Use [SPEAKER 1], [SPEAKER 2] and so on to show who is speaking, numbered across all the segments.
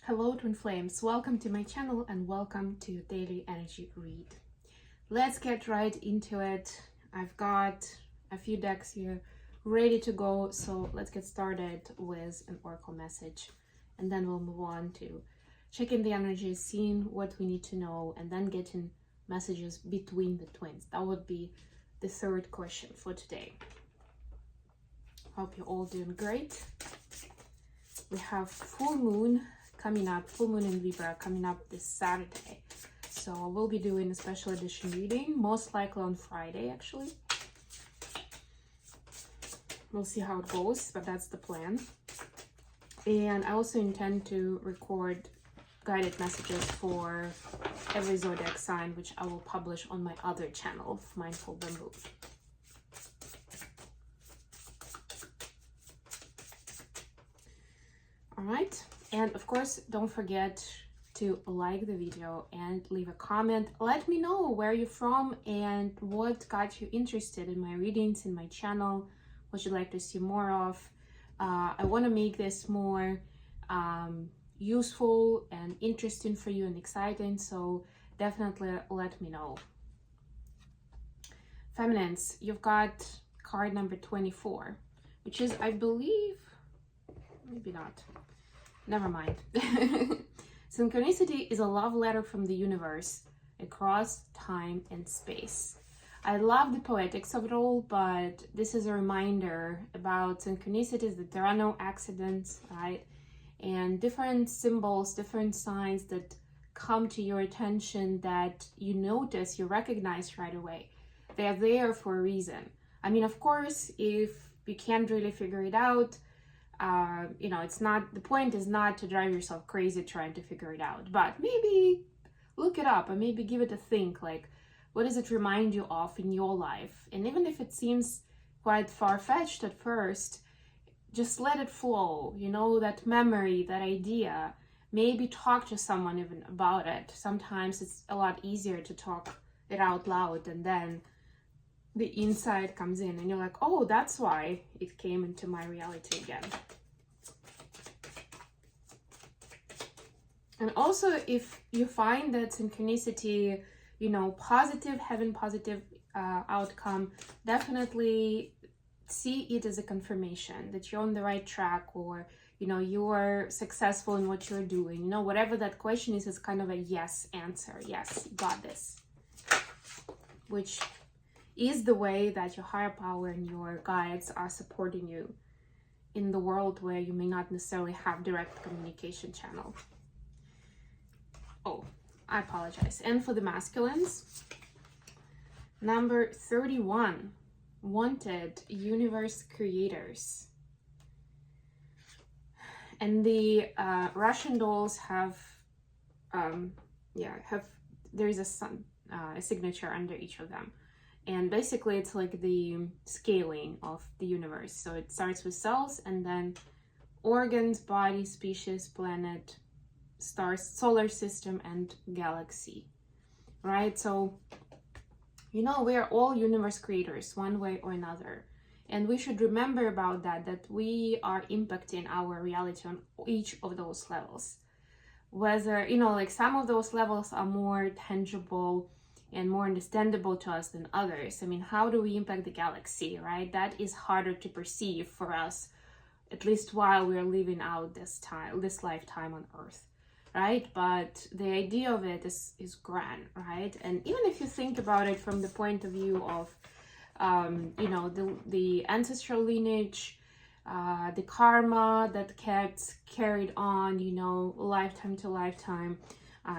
[SPEAKER 1] Hello Twin Flames, welcome to my channel and welcome to Daily Energy Read. Let's get right into it. I've got a few decks here ready to go, so let's get started with an oracle message and then we'll move on to checking the energies, seeing what we need to know, and then getting messages between the twins. That would be the third question for today. Hope you're all doing great. We have full moon coming up, full moon in Libra coming up this Saturday. So we'll be doing a special edition reading, most likely on Friday actually. We'll see how it goes, but that's the plan. And I also intend to record guided messages for every zodiac sign, which I will publish on my other channel, Mindful Bamboo. All right. And of course, don't forget to like the video and leave a comment. Let me know where you're from and what got you interested in my readings, in my channel, what you'd like to see more of. I want to make this more useful and interesting for you and exciting, so definitely let me know. Feminines, you've got card number 24, which is, I believe, maybe not. Never mind. Synchronicity is a love letter from the universe across time and space. I love the poetics of it all, but this is a reminder about synchronicities, that there are no accidents, right? And different symbols, different signs that come to your attention that you notice, you recognize right away. They are there for a reason. I mean, of course, if you can't really figure it out, it's not, the point is not to drive yourself crazy trying to figure it out, but maybe look it up and maybe give it a think, like, what does it remind you of in your life? And even if it seems quite far-fetched at first, just let it flow, that memory, that idea. Maybe talk to someone even about it. Sometimes it's a lot easier to talk it out loud, and then the insight comes in and you're like, oh, that's why it came into my reality again. And also, if you find that synchronicity, positive, having positive outcome, definitely see it as a confirmation that you're on the right track, or you're successful in what you're doing. Whatever that question is kind of a yes answer. Yes, you got this. Which is the way that your higher power and your guides are supporting you in the world where you may not necessarily have direct communication channel. Oh, I apologize. And for the masculines, number 31, wanted universe creators. And the Russian dolls have there is a sun, a signature under each of them. And basically it's like the scaling of the universe. So it starts with cells and then organs, body, species, planet, stars, solar system, and galaxy, right? So, we are all universe creators one way or another. And we should remember about that we are impacting our reality on each of those levels. Whether, some of those levels are more tangible and more understandable to us than others. I mean, how do we impact the galaxy, right? That is harder to perceive for us, at least while we're living out this lifetime on Earth, right? But the idea of it is grand, right? And even if you think about it from the point of view of, the ancestral lineage, the karma that gets carried on, lifetime to lifetime,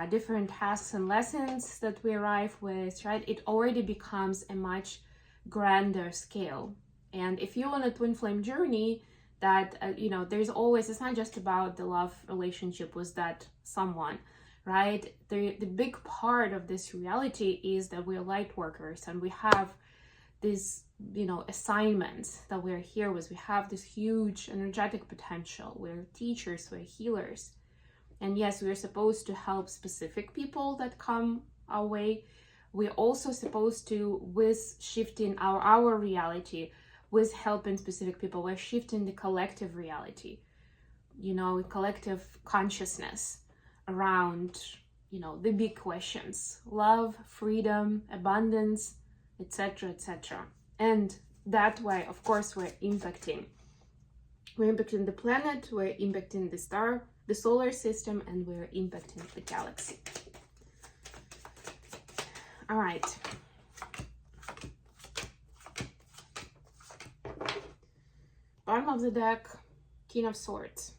[SPEAKER 1] different tasks and lessons that we arrive with, right? It already becomes a much grander scale. And if you're on a twin flame journey, that, there's always, it's not just about the love relationship with that someone, right? The big part of this reality is that we're light workers and we have these, assignments that we're here with. We have this huge energetic potential. We're teachers, we're healers. And yes, we're supposed to help specific people that come our way. We're also supposed to, with shifting our reality, with helping specific people, we're shifting the collective reality. you know, collective consciousness around, you know, the big questions: love, freedom, abundance, etc., etc. And that way, of course, we're impacting the planet, we're impacting the star, the solar system, and we're impacting the galaxy. All right. Bottom of the deck, King of Swords.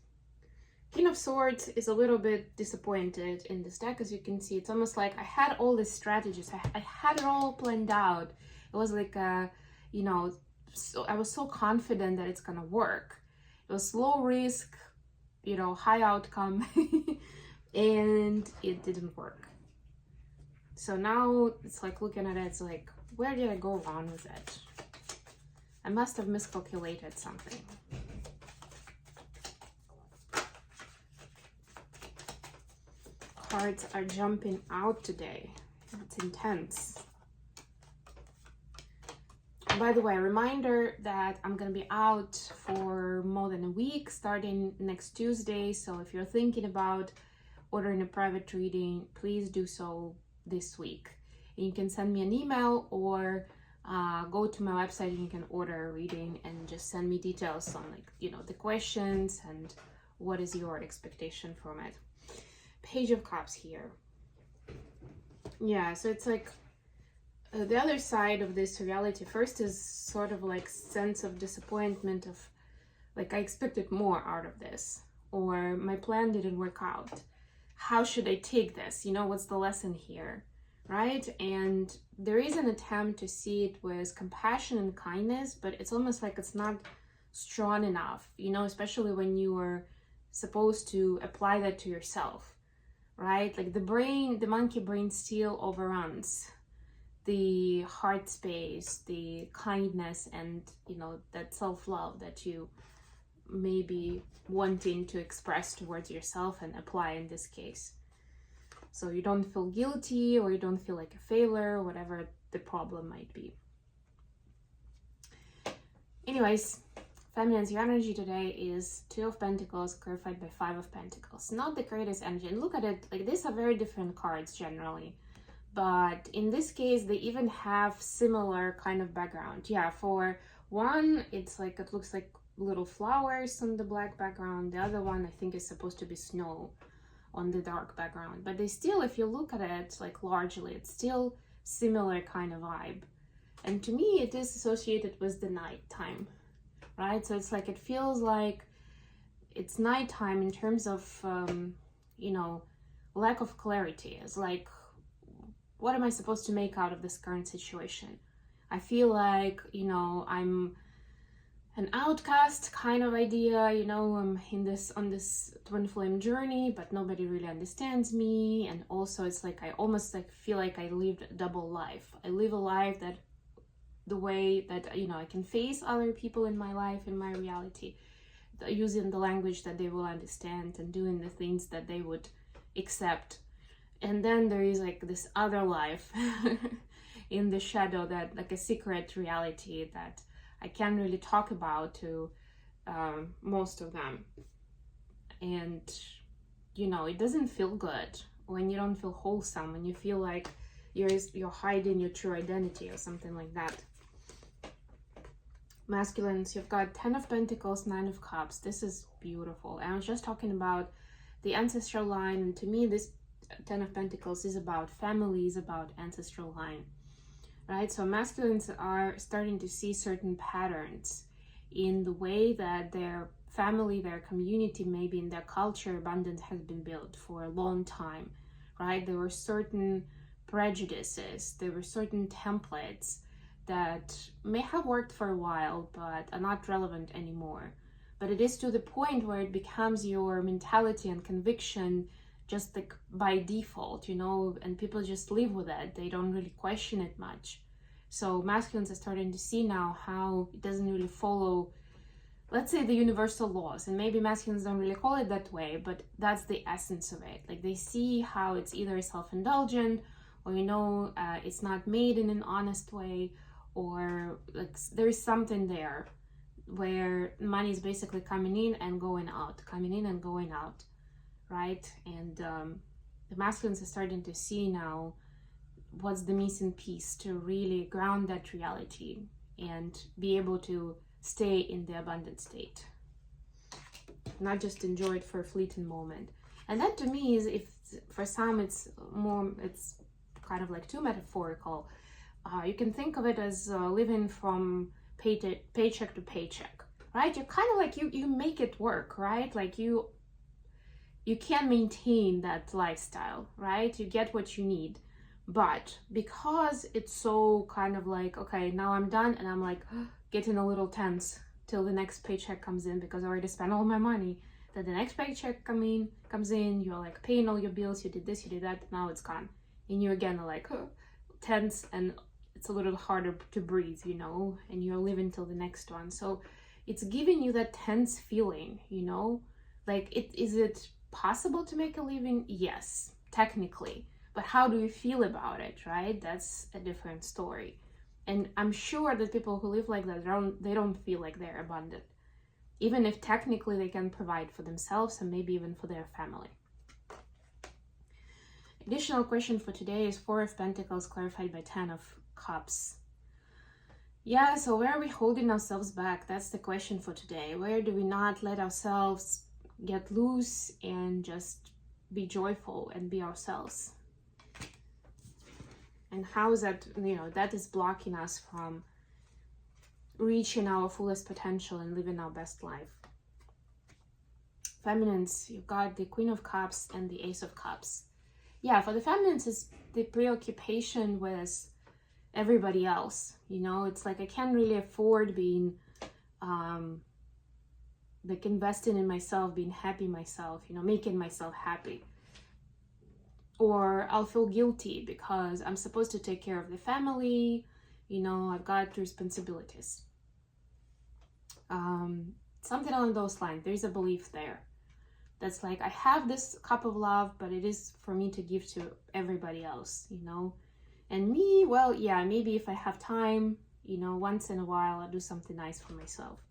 [SPEAKER 1] King of Swords is a little bit disappointed in this deck. As you can see, it's almost like I had all these strategies. I had it all planned out. It was like, you know, so I was so confident that it's gonna work. It was low risk, you know, high outcome, and it didn't work. So now it's like looking at it, it's like, where did I go wrong with it? I must have miscalculated something. Cards are jumping out today. It's intense. By the way, reminder that I'm gonna be out for more than a week starting next Tuesday. So if you're thinking about ordering a private reading, please do so this week. And you can send me an email or go to my website and you can order a reading and just send me details on, like, you know, the questions and what is your expectation from it. Page of Cups here. Yeah, so it's like the other side of this reality. First is sort of like sense of disappointment of like, I expected more out of this, or my plan didn't work out. How should I take this? You know, what's the lesson here, right? And there is an attempt to see it with compassion and kindness, but it's almost like it's not strong enough, you know, especially when you are supposed to apply that to yourself, right? Like the monkey brain still overruns the heart space, the kindness, and, you know, that self-love that you may be wanting to express towards yourself and apply in this case. So you don't feel guilty, or you don't feel like a failure, whatever the problem might be. Anyways, Feminine's energy today is Two of Pentacles clarified by Five of Pentacles. Not the greatest energy. And look at it, like, these are very different cards generally. But in this case, they even have similar kind of background. Yeah, for one, it's like, it looks like little flowers on the black background. The other one, I think, is supposed to be snow on the dark background. But they still, if you look at it, like, largely, it's still similar kind of vibe. And to me, it is associated with the nighttime, right? So it's like, it feels like it's nighttime in terms of, you know, lack of clarity. It's like, what am I supposed to make out of this current situation? I feel like, you know, I'm an outcast kind of idea, you know, I'm on this twin flame journey, but nobody really understands me. And also it's like, I almost like feel like I lived a double life. I live a life that the way that, you know, I can face other people in my life, in my reality, using the language that they will understand and doing the things that they would accept. And then there is like this other life in the shadow, that like a secret reality that I can't really talk about to most of them. And, you know, it doesn't feel good when you don't feel wholesome, when you feel like you're hiding your true identity or something like that. Masculines, you've got 10 of Pentacles, 9 of Cups. This is beautiful. And I was just talking about the ancestral line, and to me this 10 of Pentacles is about family, is about ancestral line, right? So masculines are starting to see certain patterns in the way that their family, their community, maybe in their culture, abundance has been built for a long time, right? There were certain prejudices, there were certain templates that may have worked for a while but are not relevant anymore. But it is to the point where it becomes your mentality and conviction, just like by default, you know, and people just live with it. They don't really question it much. So masculines are starting to see now how it doesn't really follow, let's say, the universal laws. And maybe masculines don't really call it that way, but that's the essence of it. Like, they see how it's either self-indulgent, or, you know, it's not made in an honest way, or like there's something there where money is basically coming in and going out, coming in and going out, right? And the masculines are starting to see now what's the missing piece to really ground that reality and be able to stay in the abundant state, not just enjoy it for a fleeting moment. And that to me is, if for some it's kind of like too metaphorical, you can think of it as living from paycheck to paycheck, right? You're kind of like, you make it work, right? Like you can maintain that lifestyle, right? You get what you need. But because it's so kind of like, okay, now I'm done, and I'm like getting a little tense till the next paycheck comes in because I already spent all my money. Then the next paycheck comes in, you're like paying all your bills, you did this, you did that, now it's gone. And you again are like tense, and it's a little harder to breathe, you know, and you're living till the next one. So it's giving you that tense feeling, you know, like is it possible to make a living? Yes, technically. But how do you feel about it, right? That's a different story. And I'm sure that people who live like that, they don't feel like they're abundant, even if technically they can provide for themselves and maybe even for their family. Additional question for today is 4 of Pentacles clarified by 10 of Cups. Yeah, so where are we holding ourselves back? That's the question for today. Where do we not let ourselves get loose and just be joyful and be ourselves? And how is that, you know, that is blocking us from reaching our fullest potential and living our best life? Feminines, you've got the Queen of Cups and the Ace of Cups. Yeah, for the feminines, it's the preoccupation with everybody else. You know, it's like I can't really afford being, like investing in myself, being happy myself, you know, making myself happy. Or I'll feel guilty because I'm supposed to take care of the family, you know, I've got responsibilities. Something along those lines. There's a belief there that's like, I have this cup of love, but it is for me to give to everybody else, you know. And me, well, yeah, maybe if I have time, you know, once in a while I'll do something nice for myself.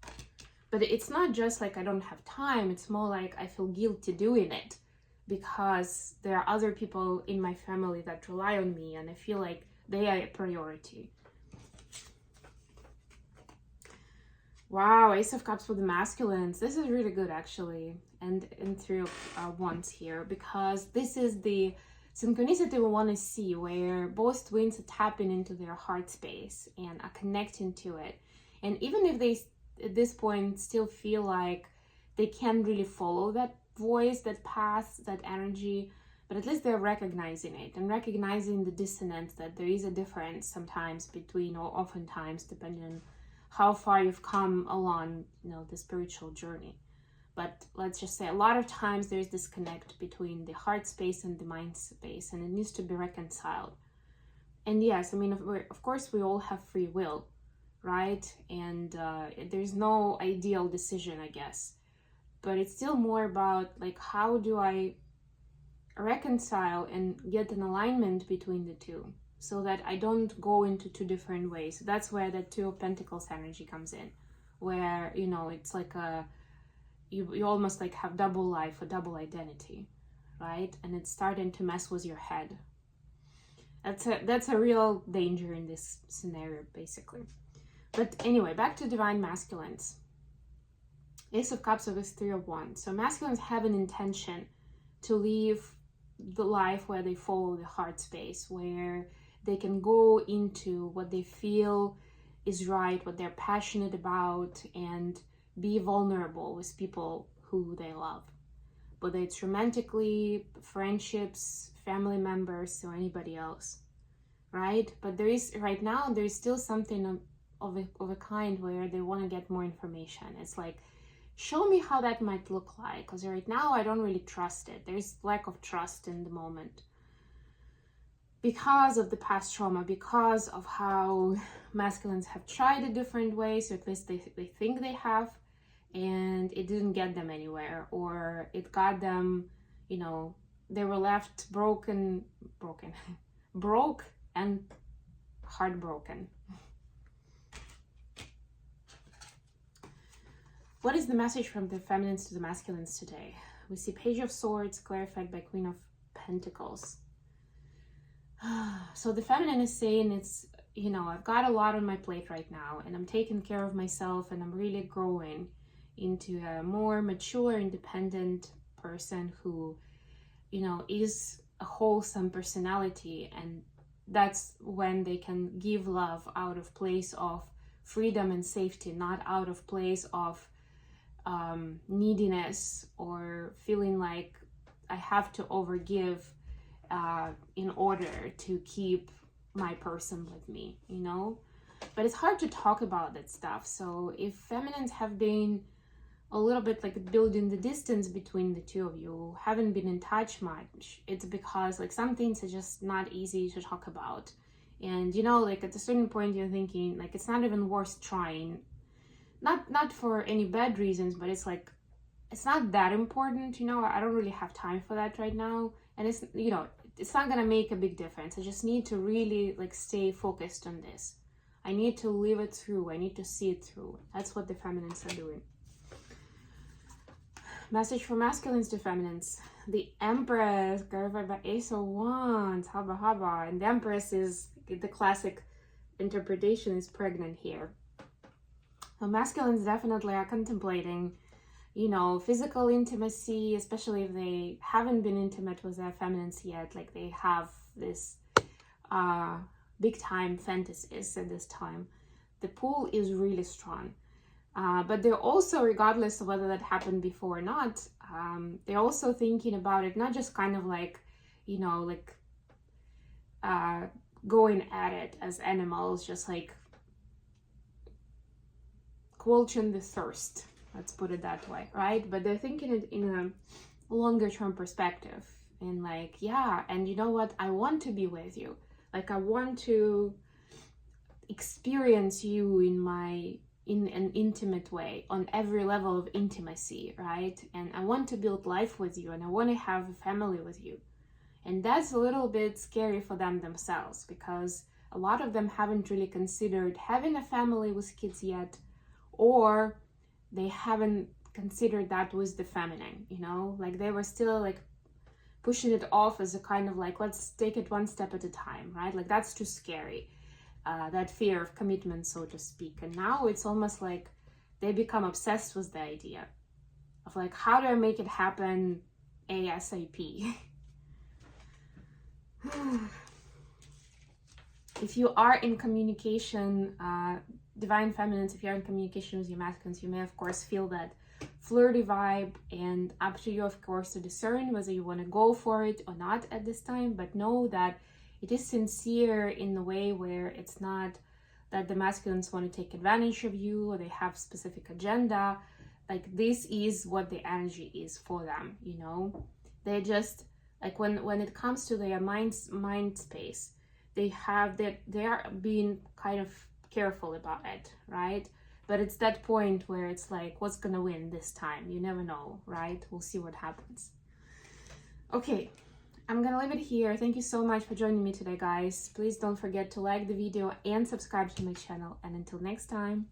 [SPEAKER 1] But it's not just like I don't have time, it's more like I feel guilty doing it because there are other people in my family that rely on me and I feel like they are a priority. Wow, Ace of Cups for the masculines. This is really good, actually. And 3 of Wands here, because this is the synchronicity we want to see, where both twins are tapping into their heart space and are connecting to it. And even if they, at this point, still feel like they can't really follow that voice, that path, that energy, but at least they're recognizing it and recognizing the dissonance, that there is a difference sometimes between, or oftentimes, depending on how far you've come along, you know, the spiritual journey. But let's just say a lot of times there's disconnect between the heart space and the mind space, and it needs to be reconciled. And yes, I mean, of course, we all have free will, right? And there's no ideal decision, I guess. But it's still more about, like, how do I reconcile and get an alignment between the two so that I don't go into 2 different ways. That's where the 2 of Pentacles energy comes in, where, you know, it's like you almost like have double life, a double identity, right? And it's starting to mess with your head. That's a real danger in this scenario, basically. But anyway, back to divine masculines. Ace of Cups with 3 of Wands. So masculines have an intention to live the life where they follow the heart space, where they can go into what they feel is right, what they're passionate about, and be vulnerable with people who they love, whether it's romantically, friendships, family members, or anybody else, right? But there is, right now, there is still something of a kind where they want to get more information. It's like, show me how that might look like, because right now I don't really trust it. There's lack of trust in the moment because of the past trauma, because of how masculines have tried it different ways, or at least they think they have, and it didn't get them anywhere, or it got them, you know, they were left broke and heartbroken. What is the message from the feminines to the masculines today? We see Page of Swords clarified by Queen of Pentacles. So the feminine is saying it's, you know, I've got a lot on my plate right now and I'm taking care of myself and I'm really growing into a more mature, independent person who, you know, is a wholesome personality. And that's when they can give love out of place of freedom and safety, not out of place of neediness or feeling like I have to overgive in order to keep my person with me, you know. But it's hard to talk about that stuff. So if feminines have been a little bit like building the distance between the two of you, haven't been in touch much, it's because like some things are just not easy to talk about. And you know, like at a certain point you're thinking like it's not even worth trying, not for any bad reasons, but it's like it's not that important, you know. I don't really have time for that right now, and it's, you know, it's not gonna make a big difference. I just need to really like stay focused on this. I need to live it through. I need to see it through. That's what the feminines are doing. Message for masculines to feminines. The Empress, clarified by Ace of Wands, haba haba. And the Empress is, the classic interpretation is pregnant here. So masculines definitely are contemplating, you know, physical intimacy, especially if they haven't been intimate with their feminines yet. Like they have this big time fantasies at this time. The pull is really strong. But they're also, regardless of whether that happened before or not, they're also thinking about it, not just kind of like, you know, like going at it as animals, just like quenching the thirst, let's put it that way, right? But they're thinking it in a longer term perspective, and like, yeah, and you know what, I want to be with you, like I want to experience you in an intimate way, on every level of intimacy, right? And I want to build life with you, and I want to have a family with you. And that's a little bit scary for them themselves, because a lot of them haven't really considered having a family with kids yet, or they haven't considered that with the feminine, you know, like they were still like pushing it off as a kind of like, let's take it one step at a time, right? Like that's too scary, that fear of commitment, so to speak. And now it's almost like they become obsessed with the idea of like, how do I make it happen ASAP? If you are in communication, divine feminines, if you're in communication with your masculines, you may of course feel that flirty vibe, and up to you of course to discern whether you want to go for it or not at this time. But know that it is sincere in the way where it's not that the masculines want to take advantage of you or they have specific agenda. Like this is what the energy is for them, you know. They just like when it comes to their mind space, they are being kind of careful about it, right? But it's that point where it's like, what's gonna win this time? You never know, right? We'll see what happens. Okay, I'm gonna leave it here. Thank you so much for joining me today, guys. Please don't forget to like the video and subscribe to my channel, and until next time.